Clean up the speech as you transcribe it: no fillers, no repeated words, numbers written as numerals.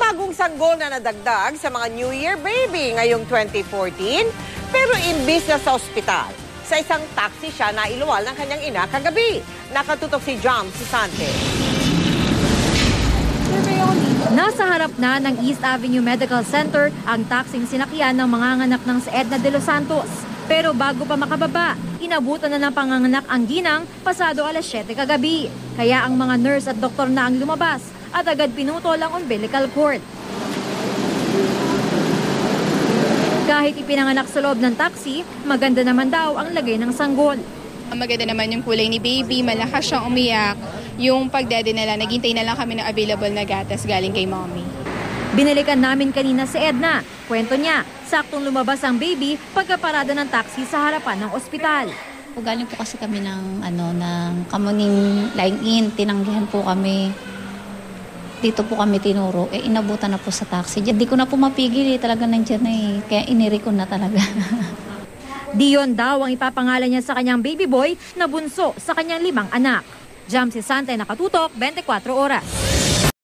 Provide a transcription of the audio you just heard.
bagong sanggol na nadagdag sa mga New Year baby ngayong 2014. Pero imbis na sa ospital, sa isang taxi siya nailuwal ng kanyang ina kagabi. Nakatutok si Jam Sisante. Nasa harap na ng East Avenue Medical Center ang taxing sinakyan ng manganganak ng si Edna de los Santos. Pero bago pa makababa, inabutan na ng panganganak ang ginang pasado alas 7 kagabi. Kaya ang mga nurse at doktor na ang lumabas at agad pinutol ang umbilical cord. Kahit ipinanganak sa loob ng taxi, maganda naman daw ang lagay ng sanggol. Maganda naman yung kulay ni baby, malakas siyang umiyak. Yung pagdede nila, naghintay na lang kami ng available na gatas galing kay mommy. Binalikan namin kanina si Edna. Kwento niya, saktong lumabas ang baby pagkaparada ng taxi sa harapan ng ospital. Galing po kasi kami ng Kamuning Line-In, tinanggihan po kami. Dito po kami tinuro, inabutan na po sa taxi. Di ko na po mapigil, talaga nandiyan na kaya iniri ko na talaga. Dion daw ang ipapangalan niya sa kanyang baby boy na bunso sa kanyang 5 anak. Jam Sisante, nakatutok, 24 oras.